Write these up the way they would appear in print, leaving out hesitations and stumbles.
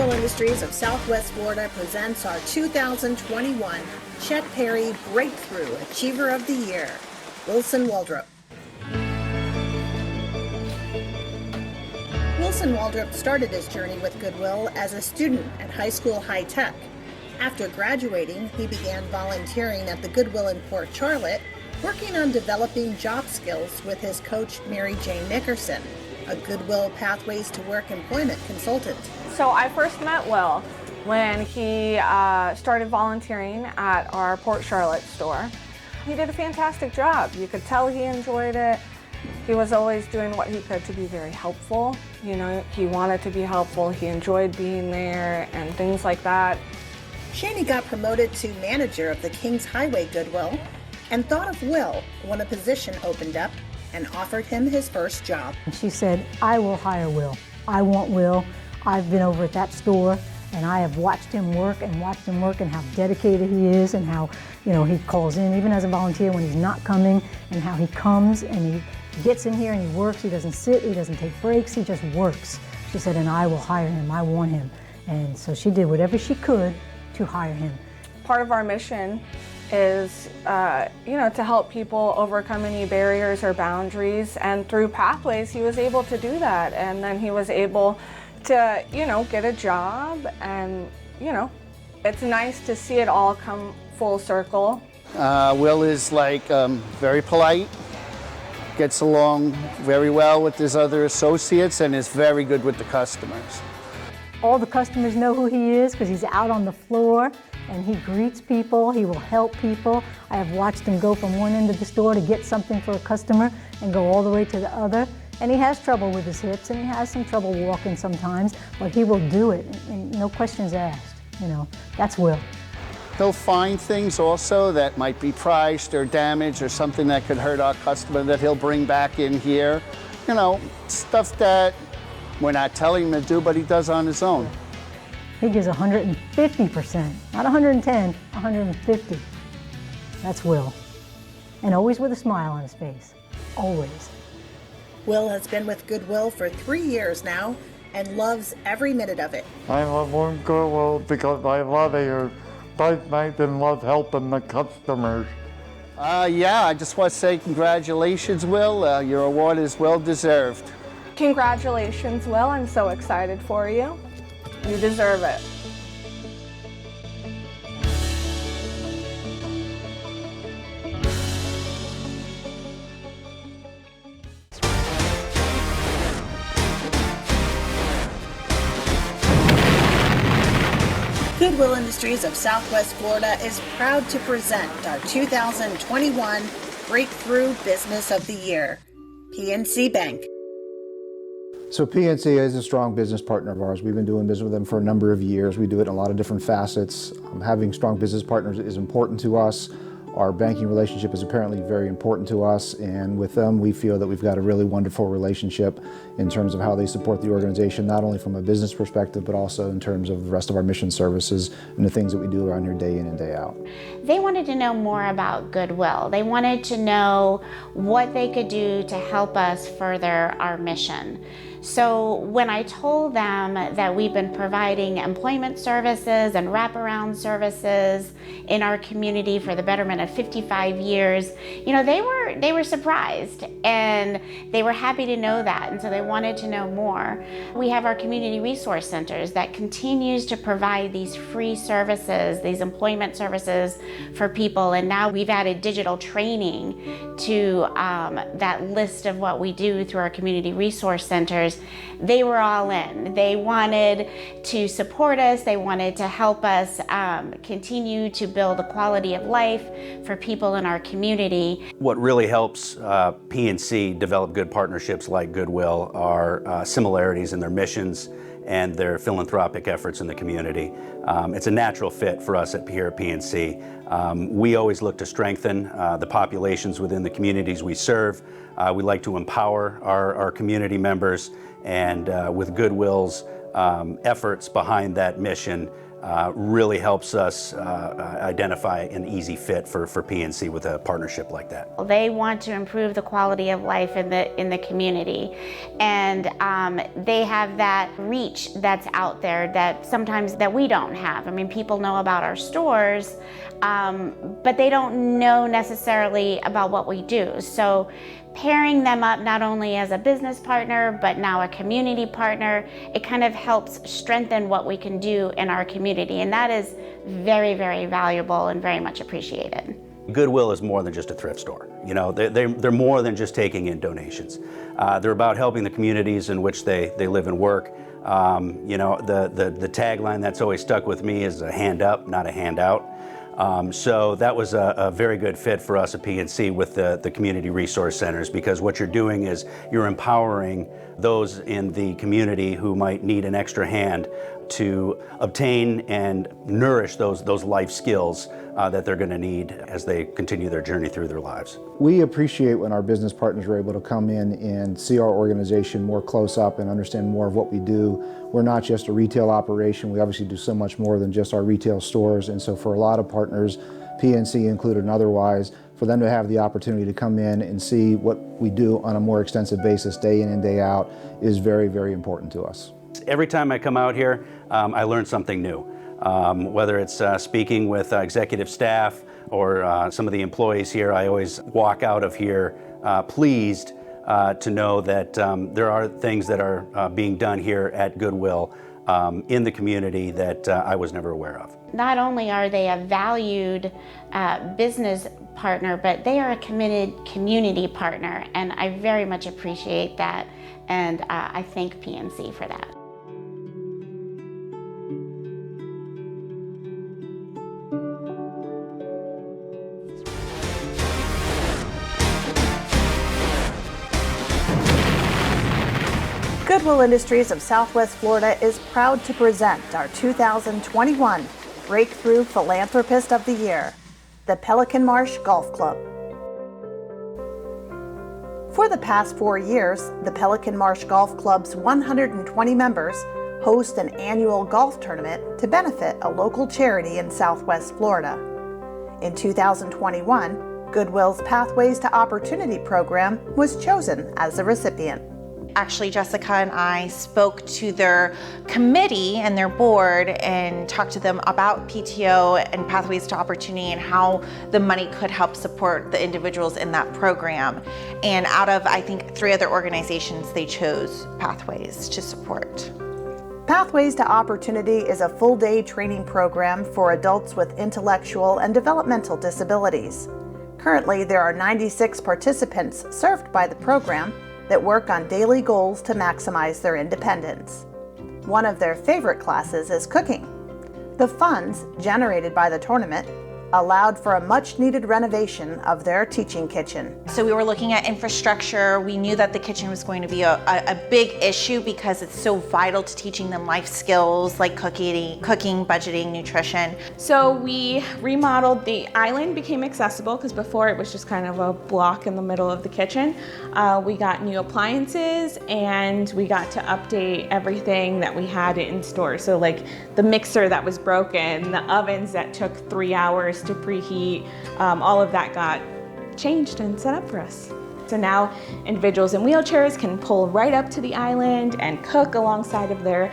Goodwill Industries of Southwest Florida presents our 2021 Chet Perry Breakthrough Achiever of the Year, Wilson Waldrop. Wilson Waldrop started his journey with Goodwill as a student at high school high tech. After graduating, he began volunteering at the Goodwill in Port Charlotte, working on developing job skills with his coach, Mary Jane Nickerson, a Goodwill Pathways to Work employment consultant. So I first met Will when he started volunteering at our Port Charlotte store. He did a fantastic job. You could tell he enjoyed it. He was always doing what he could to be very helpful. You know, he wanted to be helpful. He enjoyed being there and things like that. Shani got promoted to manager of the Kings Highway Goodwill and thought of Will when a position opened up and offered him his first job. She said, I will hire Will. I want Will. I've been over at that store and I have watched him work and how dedicated he is and how, you know, he calls in even as a volunteer when he's not coming, and how he comes and he gets in here and he works. He doesn't sit, he doesn't take breaks, he just works. She said, and I will hire him, I want him. And so she did whatever she could to hire him. Part of our mission is, to help people overcome any barriers or boundaries. And through Pathways, he was able to do that. And then he was able to, get a job. And, it's nice to see it all come full circle. Will is very polite, gets along very well with his other associates, and is very good with the customers. All the customers know who he is because he's out on the floor and he greets people, he will help people. I have watched him go from one end of the store to get something for a customer and go all the way to the other. And he has trouble with his hips and he has some trouble walking sometimes, but he will do it, and no questions asked. That's Will. He'll find things also that might be priced or damaged or something that could hurt our customer that he'll bring back in here. Stuff that we're not telling him to do, but he does on his own. He gives 150%, not 110, 150. That's Will. And always with a smile on his face, always. Will has been with Goodwill for 3 years now and loves every minute of it. I love Goodwill because I love your business and love helping the customers. I just want to say congratulations, Will. Your award is well deserved. Congratulations, Will. I'm so excited for you. You deserve it. Goodwill Industries of Southwest Florida is proud to present our 2021 Breakthrough Business of the Year, PNC Bank. So PNC is a strong business partner of ours. We've been doing business with them for a number of years. We do it in a lot of different facets. Having strong business partners is important to us. Our banking relationship is apparently very important to us, and with them we feel that we've got a really wonderful relationship in terms of how they support the organization, not only from a business perspective, but also in terms of the rest of our mission services and the things that we do around here day in and day out. They wanted to know more about Goodwill. They wanted to know what they could do to help us further our mission. So when I told them that we've been providing employment services and wraparound services in our community for the betterment of 55 years, they were surprised and they were happy to know that, and so they wanted to know more. We have our community resource centers that continues to provide these free services, these employment services for people, and now we've added digital training to that list of what we do through our community resource centers. They were all in. They wanted to support us. They wanted to help us continue to build a quality of life for people in our community. What really helps PNC develop good partnerships like Goodwill are similarities in their missions and their philanthropic efforts in the community. It's a natural fit for us here at PNC. We always look to strengthen the populations within the communities we serve. We like to empower our community members, and with Goodwill's efforts behind that mission, really helps us identify an easy fit for PNC with a partnership like that. They want to improve the quality of life in the community, and they have that reach that's out there that sometimes that we don't have. I mean, people know about our stores, but they don't know necessarily about what we do. So pairing them up not only as a business partner, but now a community partner, it kind of helps strengthen what we can do in our community. And that is very, very valuable and very much appreciated. Goodwill is more than just a thrift store. You know, they're more than just taking in donations. They're about helping the communities in which they live and work. You know, the tagline that's always stuck with me is a hand up, not a handout. So that was a very good fit for us at PNC with the community resource centers, because what you're doing is you're empowering those in the community who might need an extra hand to obtain and nourish those life skills that they're going to need as they continue their journey through their lives. We appreciate when our business partners are able to come in and see our organization more close up and understand more of what we do. We're not just a retail operation. We obviously do so much more than just our retail stores. And so for a lot of partners, PNC included and otherwise, for them to have the opportunity to come in and see what we do on a more extensive basis day in and day out is very, very important to us. Every time I come out here, I learn something new. Whether it's speaking with executive staff or some of the employees here, I always walk out of here pleased to know that there are things that are being done here at Goodwill in the community that I was never aware of. Not only are they a valued business partner, but they are a committed community partner, and I very much appreciate that, and I thank PNC for that. Goodwill Industries of Southwest Florida is proud to present our 2021 Breakthrough Philanthropist of the Year, the Pelican Marsh Golf Club. For the past 4 years, the Pelican Marsh Golf Club's 120 members host an annual golf tournament to benefit a local charity in Southwest Florida. In 2021, Goodwill's Pathways to Opportunity program was chosen as the recipient. Actually, Jessica and I spoke to their committee and their board and talked to them about PTO and Pathways to Opportunity and how the money could help support the individuals in that program. And out of, I think, 3 other organizations, they chose Pathways to support. Pathways to Opportunity is a full-day training program for adults with intellectual and developmental disabilities. Currently, there are 96 participants served by the program that work on daily goals to maximize their independence. One of their favorite classes is cooking. The funds generated by the tournament allowed for a much-needed renovation of their teaching kitchen. So we were looking at infrastructure. We knew that the kitchen was going to be a big issue because it's so vital to teaching them life skills like cooking, budgeting, nutrition. So we remodeled. The island became accessible because before it was just kind of a block in the middle of the kitchen. We got new appliances and we got to update everything that we had in store. So like the mixer that was broken, the ovens that took 3 hours to preheat, all of that got changed and set up for us. So now individuals in wheelchairs can pull right up to the island and cook alongside of their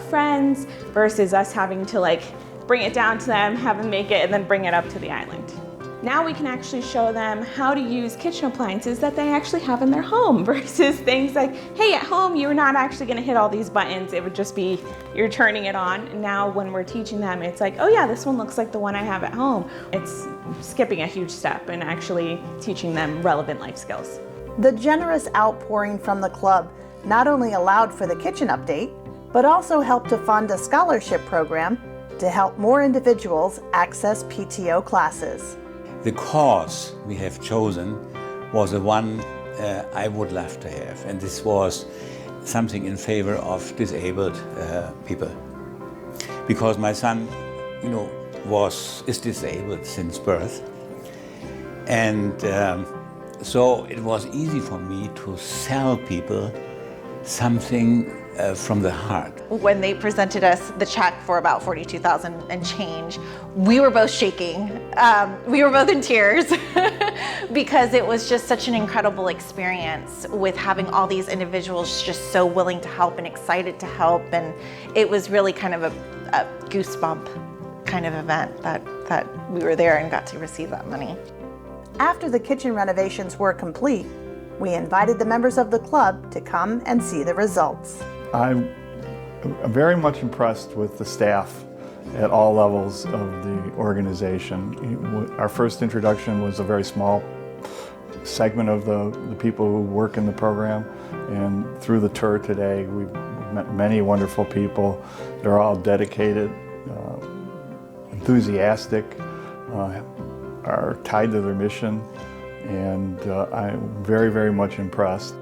friends versus us having to like bring it down to them, have them make it, and then bring it up to the island. Now we can actually show them how to use kitchen appliances that they actually have in their home versus things like, hey, at home you're not actually gonna hit all these buttons, it would just be you're turning it on. And now when we're teaching them, it's like, oh yeah, this one looks like the one I have at home. It's skipping a huge step and actually teaching them relevant life skills. The generous outpouring from the club not only allowed for the kitchen update, but also helped to fund a scholarship program to help more individuals access PTO classes. The cause we have chosen was the one I would love to have, and this was something in favor of disabled people. Because my son, is disabled since birth, and so it was easy for me to sell people something from the heart. When they presented us the check for about $42,000 and change, we were both shaking. We were both in tears because it was just such an incredible experience with having all these individuals just so willing to help and excited to help. And it was really kind of a goosebump kind of event that we were there and got to receive that money. After the kitchen renovations were complete, we invited the members of the club to come and see the results. I'm very much impressed with the staff at all levels of the organization. Our first introduction was a very small segment of the people who work in the program, and through the tour today we've met many wonderful people. They're all dedicated, enthusiastic, are tied to their mission, and I'm very, very much impressed.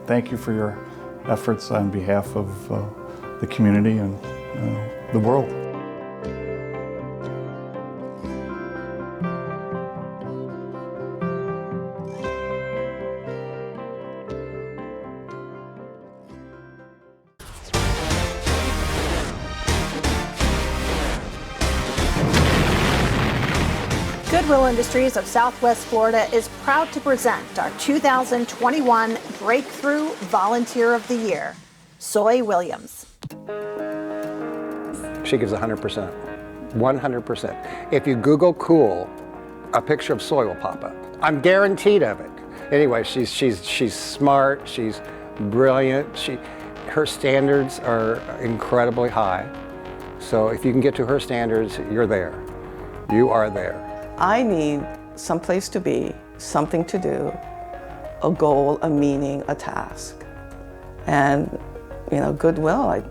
Thank you for your efforts on behalf of the community and the world. Goodwill Industries of Southwest Florida is proud to present our 2021 Breakthrough Volunteer of the Year, Soy Williams. She gives 100%, 100%. If you Google cool, a picture of soy will pop up. I'm guaranteed of it. Anyway, she's smart, she's brilliant, her standards are incredibly high. So if you can get to her standards, you're there. You are there. I need some place to be, something to do, a goal, a meaning, a task. And, Goodwill,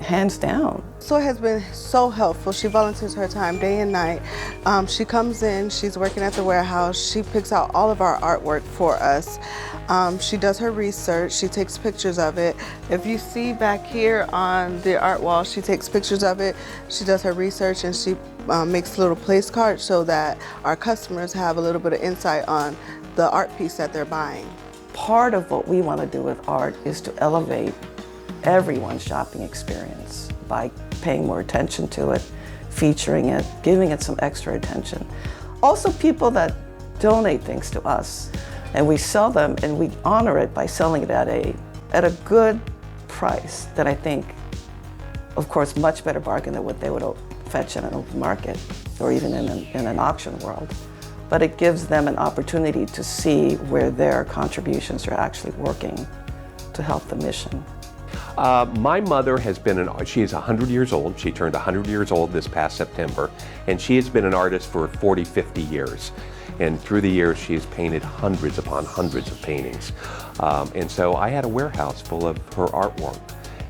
hands down. Soy has been so helpful. She volunteers her time day and night. She comes in, she's working at the warehouse, she picks out all of our artwork for us. She does her research, she takes pictures of it. If you see back here on the art wall, she takes pictures of it, she does her research, and she makes little place cards so that our customers have a little bit of insight on the art piece that they're buying. Part of what we want to do with art is to elevate everyone's shopping experience by paying more attention to it, featuring it, giving it some extra attention. Also, people that donate things to us, and we sell them and we honor it by selling it at a good price that I think, of course, much better bargain than what they would fetch in an open market or even in an auction world. But it gives them an opportunity to see where their contributions are actually working to help the mission. My mother has been she is 100 years old. She turned 100 years old this past September, and she has been an artist for 40, 50 years. And through the years, she has painted hundreds upon hundreds of paintings. And so I had a warehouse full of her artwork.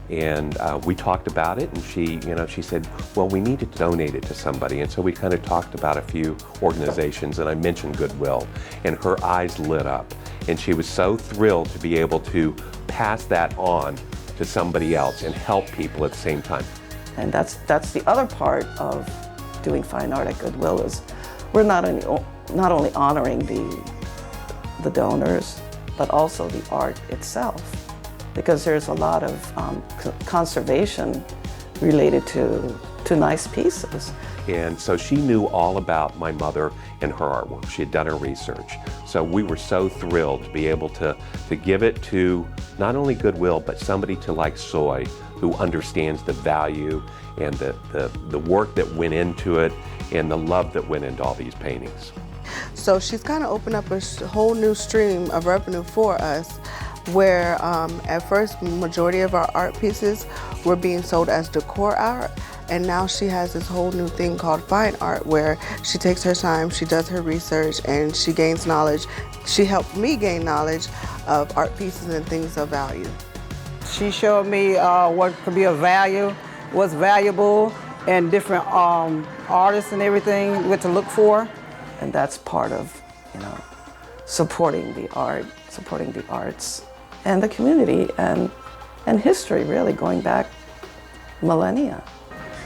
And we talked about it, and she said, well, we need to donate it to somebody. And so we kind of talked about a few organizations, and I mentioned Goodwill, and her eyes lit up. And she was so thrilled to be able to pass that on to somebody else and help people at the same time. And that's the other part of doing fine art at Goodwill is we're not only honoring the donors, but also the art itself, because there's a lot of conservation related to nice pieces. And so she knew all about my mother and her artwork. She had done her research. So we were so thrilled to be able to give it to not only Goodwill, but somebody to like Soy, who understands the value and the work that went into it and the love that went into all these paintings. So she's kind of opened up a whole new stream of revenue for us, where at first majority of our art pieces were being sold as decor art, and now she has this whole new thing called fine art, where she takes her time, she does her research, and she gains knowledge. She helped me gain knowledge of art pieces and things of value. She showed me what could be of value, what's valuable, and different artists and everything, what to look for. And that's part of, supporting the art, supporting the arts, and the community, and history, really, going back millennia.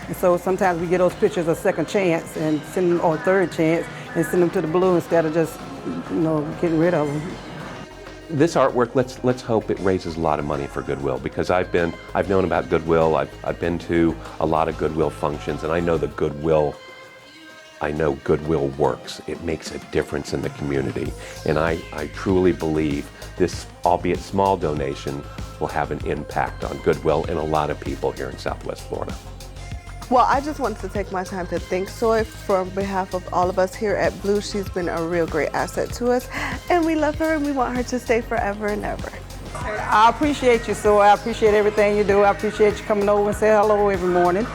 And so sometimes we get those pictures a second chance and send them, or third chance, and send them to the blue instead of just, getting rid of them. this artwork, let's hope it raises a lot of money for Goodwill, because I've known about Goodwill. I've been to a lot of Goodwill functions, and I know Goodwill works. It makes a difference in the community, and I truly believe this, albeit small donation, will have an impact on Goodwill and a lot of people here in Southwest Florida. Well, I just wanted to take my time to thank Soy from behalf of all of us here at Blue. She's been a real great asset to us, and we love her and we want her to stay forever and ever. I appreciate you, Soy. I appreciate everything you do. I appreciate you coming over and say hello every morning.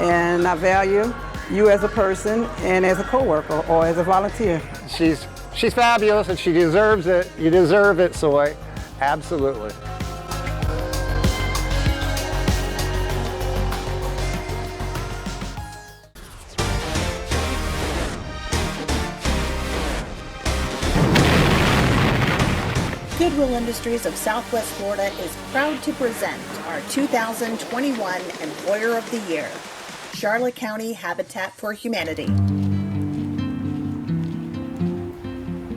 And I value you as a person and as a coworker or as a volunteer. She's fabulous and she deserves it. You deserve it, Soy. Absolutely. Goodwill Industries of Southwest Florida is proud to present our 2021 Employer of the Year, Charlotte County Habitat for Humanity.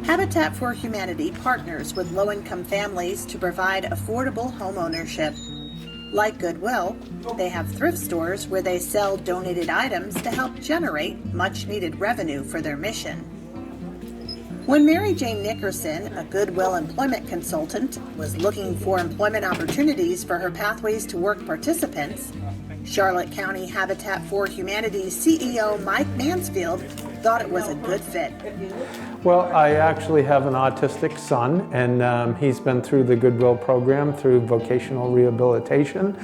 Habitat for Humanity partners with low-income families to provide affordable home ownership. Like Goodwill, they have thrift stores where they sell donated items to help generate much-needed revenue for their mission. When Mary Jane Nickerson, a Goodwill employment consultant, was looking for employment opportunities for her Pathways to Work participants, Charlotte County Habitat for Humanity's CEO Mike Mansfield thought it was a good fit. Well, I actually have an autistic son, and he's been through the Goodwill program through vocational rehabilitation.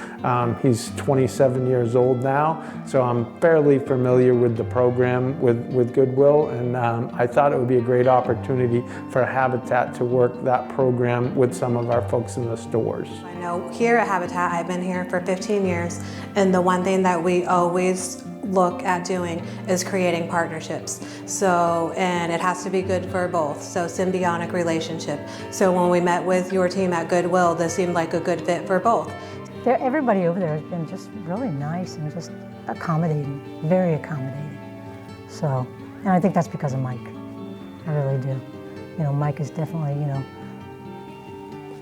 He's 27 years old now, so I'm fairly familiar with the program with Goodwill, and I thought it would be a great opportunity for Habitat to work that program with some of our folks in the stores. I know here at Habitat, I've been here for 15 years, and the one thing that we always look at doing is creating partnerships. So, and it has to be good for both, so symbiotic relationship. So when we met with your team at Goodwill, this seemed like a good fit for both. Everybody over there has been just really nice and just accommodating, very accommodating. So, and I think that's because of Mike. I really do. You know, Mike is definitely, you know,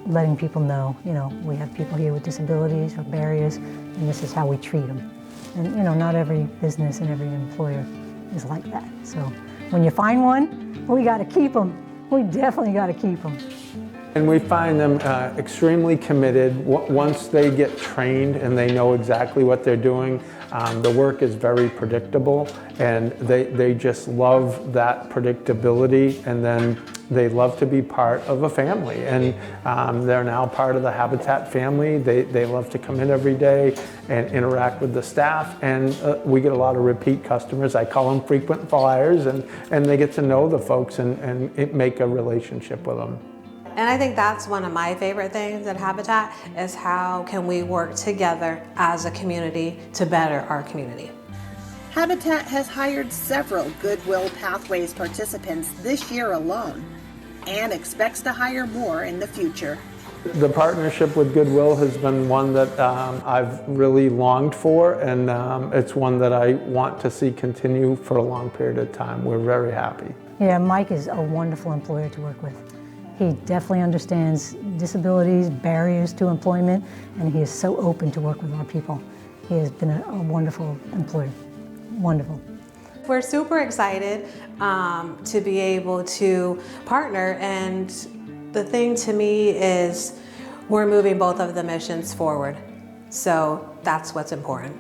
letting people know, you know, we have people here with disabilities or barriers, and this is how we treat them. And you know, not every business and every employer is like that. So when you find one, we got to keep them. We definitely got to keep them. And we find them extremely committed. Once they get trained and they know exactly what they're doing, the work is very predictable, and they just love that predictability, and then they love to be part of a family, and they're now part of the Habitat family. They love to come in every day and interact with the staff, and we get a lot of repeat customers. I call them frequent flyers, and they get to know the folks and make a relationship with them. And I think that's one of my favorite things at Habitat is how can we work together as a community to better our community. Habitat has hired several Goodwill Pathways participants this year alone and expects to hire more in the future. The partnership with Goodwill has been one that I've really longed for, and it's one that I want to see continue for a long period of time. We're very happy. Yeah, Mike is a wonderful employer to work with. He definitely understands disabilities, barriers to employment, and he is so open to work with our people. He has been a wonderful employer, wonderful. We're super excited to be able to partner, and the thing to me is we're moving both of the missions forward. So that's what's important.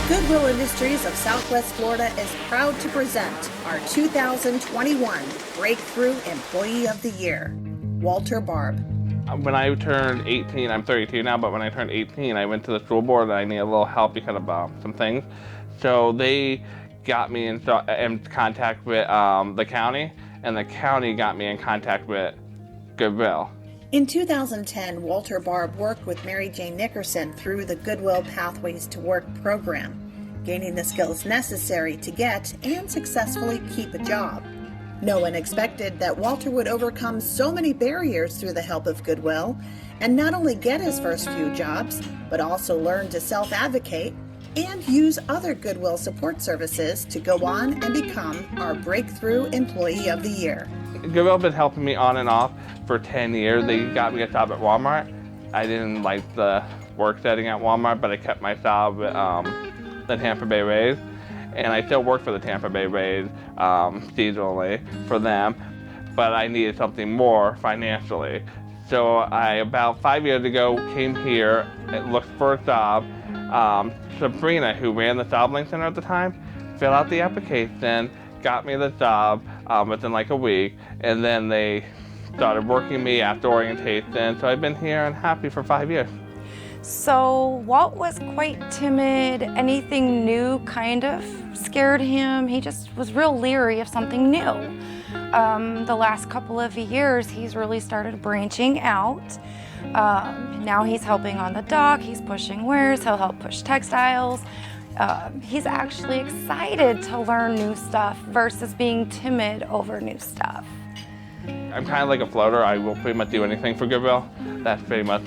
Goodwill Industries of Southwest Florida is proud to present our 2021 Breakthrough Employee of the Year, Walter Barb. When I turned 18, I'm 32 now, but when I turned 18, I went to the school board and I needed a little help because of some things. So they got me in contact with the county, and the county got me in contact with Goodwill. In 2010, Walter Barb worked with Mary Jane Nickerson through the Goodwill Pathways to Work program. gaining the skills necessary to get and successfully keep a job. No one expected that Walter would overcome so many barriers through the help of Goodwill and not only get his first few jobs, but also learn to self-advocate and use other Goodwill support services to go on and become our Breakthrough Employee of the Year. Goodwill has been helping me on and off for 10 years. They got me a job at Walmart. I didn't like the work setting at Walmart, but I kept my job at the Tampa Bay Rays. And I still work for the Tampa Bay Rays seasonally for them, but I needed something more financially. So I, about 5 years ago, came here and looked for a job. Sabrina, who ran the job link center at the time, filled out the application, got me the job within like a week, and then they started working me after orientation. So I've been here and happy for 5 years. So Walt was quite timid. Anything new kind of scared him. He just was real leery of something new. The last couple of years, he's really started branching out. Now he's helping on the dock, he's pushing wares, he'll help push textiles. He's actually excited to learn new stuff versus being timid over new stuff. I'm kind of like a floater. I will pretty much do anything for Goodwill. That's pretty much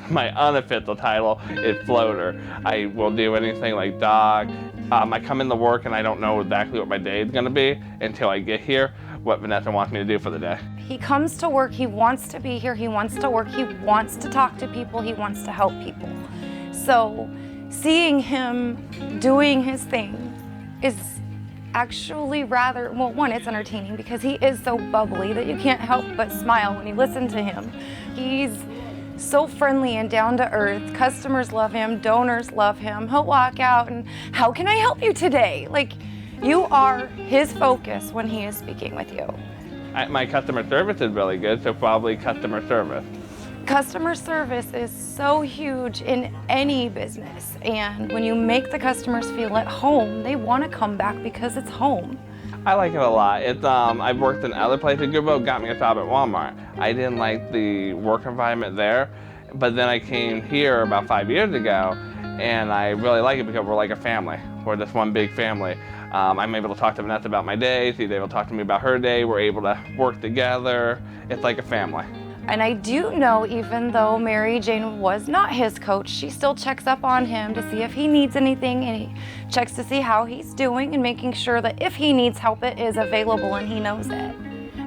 my unofficial title is floater. I will do anything like dock. I come into work and I don't know exactly what my day is going to be until I get here, what Vanessa wants me to do for the day. He comes to work, he wants to be here, he wants to work, he wants to talk to people, he wants to help people. So seeing him doing his thing is actually rather, well, one, it's entertaining because he is so bubbly that you can't help but smile when you listen to him. He's so friendly and down to earth. Customers love him, donors love him. He'll walk out and, how can I help you today? Like, you are his focus when he is speaking with you. My customer service is really good, so probably customer service. Customer service is so huge in any business, and when you make the customers feel at home, they want to come back because it's home. I like it a lot. It's I've worked in other places. Goodwill got me a job at Walmart. I didn't like the work environment there, but then I came here about 5 years ago, and I really like it because we're like a family. We're just one big family. I'm able to talk to Vanessa about my day. She's able to talk to me about her day. We're able to work together. It's like a family. And I do know, even though Mary Jane was not his coach, she still checks up on him to see if he needs anything, and he checks to see how he's doing and making sure that if he needs help, it is available and he knows it.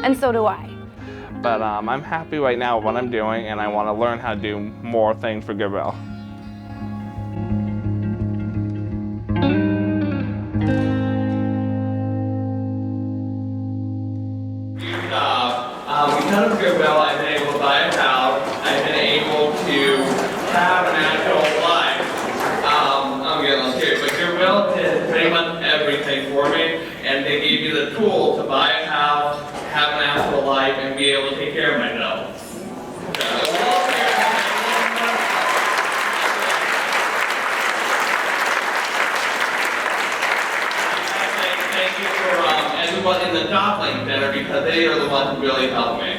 And so do I. But I'm happy right now with what I'm doing, and I want to learn how to do more things for Goodwill. Because of Goodwill, I've been able to buy a house. I've been able to have an actual life. I'm getting a little serious, but Goodwill did pretty much everything for me, and they gave me the tools to buy a house, have an actual life, and be able to take care of myself. Thank you for everyone in the job link center because they are the ones who really helped me.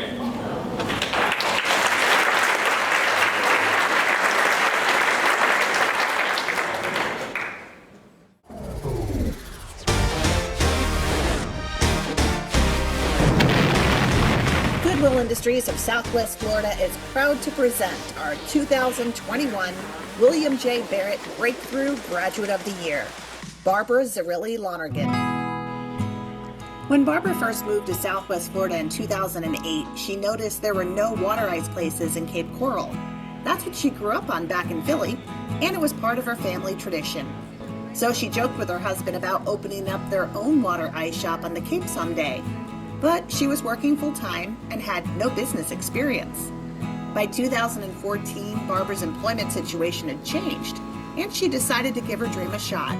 Goodwill Industries of Southwest Florida is proud to present our 2021 William J. Barrett Breakthrough Graduate of the Year, Barbara Zerilli Lonergan. When Barbara first moved to Southwest Florida in 2008, she noticed there were no water ice places in Cape Coral. That's what she grew up on back in Philly, and it was part of her family tradition. So she joked with her husband about opening up their own water ice shop on the Cape someday. But she was working full-time and had no business experience. By 2014, Barbara's employment situation had changed, and she decided to give her dream a shot.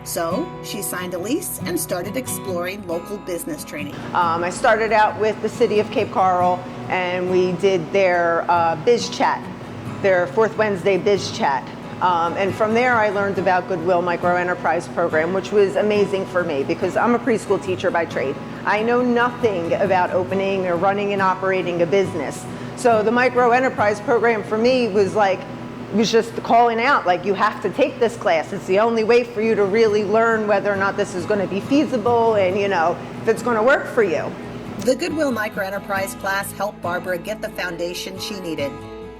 So she signed a lease and started exploring local business training. I started out with the city of Cape Coral, and we did their Biz Chat, their fourth Wednesday Biz Chat. And from there I learned about Goodwill Micro Enterprise Program, which was amazing for me because I'm a preschool teacher by trade. I know nothing about opening or running and operating a business. So the Micro Enterprise Program for me was like was just calling out, like, you have to take this class. It's the only way for you to really learn whether or not this is going to be feasible and, you know, if it's going to work for you. The Goodwill Microenterprise class helped Barbara get the foundation she needed,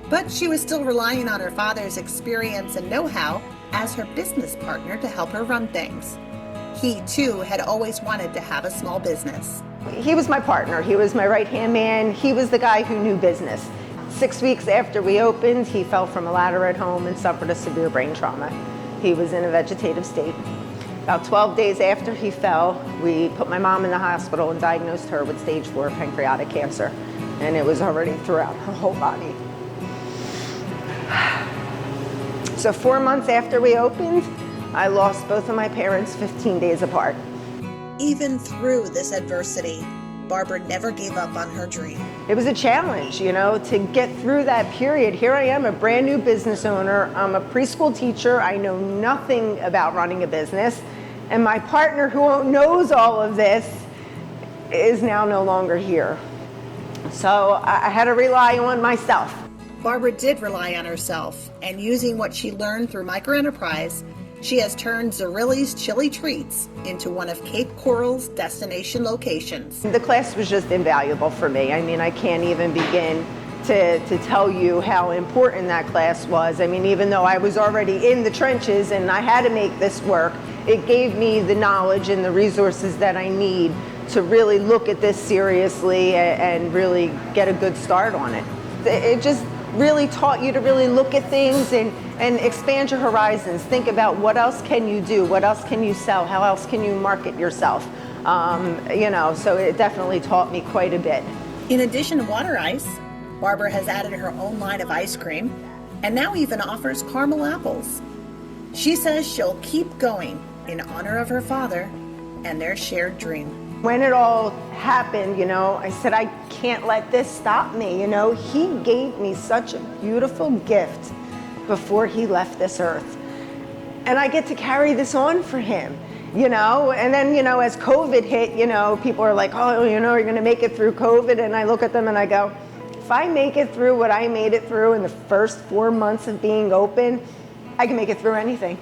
but she was still relying on her father's experience and know-how as her business partner to help her run things. He, too, had always wanted to have a small business. He was my partner. He was my right-hand man. He was the guy who knew business. 6 weeks after we opened, he fell from a ladder at home and suffered a severe brain trauma. He was in a vegetative state. About 12 days after he fell, we put my mom in the hospital and diagnosed her with stage 4 pancreatic cancer. And it was already throughout her whole body. So 4 months after we opened, I lost both of my parents 15 days apart. Even through this adversity, Barbara never gave up on her dream. It was a challenge, you know, to get through that period. Here I am, a brand new business owner. I'm a preschool teacher. I know nothing about running a business. And my partner, who knows all of this, is now no longer here. So I had to rely on myself. Barbara did rely on herself, and using what she learned through Microenterprise, she has turned Zerilli's Chili Treats into one of Cape Coral's destination locations. The class was just invaluable for me. I mean, I can't even begin to tell you how important that class was. I mean, even though I was already in the trenches and I had to make this work, it gave me the knowledge and the resources that I need to really look at this seriously and really get a good start on it. It just really taught you to really look at things and expand your horizons. Think about what else can you do, what else can you sell, how else can you market yourself. You know, so it definitely taught me quite a bit. In addition to water ice, Barbara has added her own line of ice cream and now even offers caramel apples. She says she'll keep going in honor of her father and their shared dream. When it all happened, you know, I said, I can't let this stop me. You know, he gave me such a beautiful gift before he left this earth. And I get to carry this on for him, you know? And then, you know, as COVID hit, you know, people are like, oh, you know, you're gonna make it through COVID. And I look at them and I go, if I make it through what I made it through in the first 4 months of being open, I can make it through anything.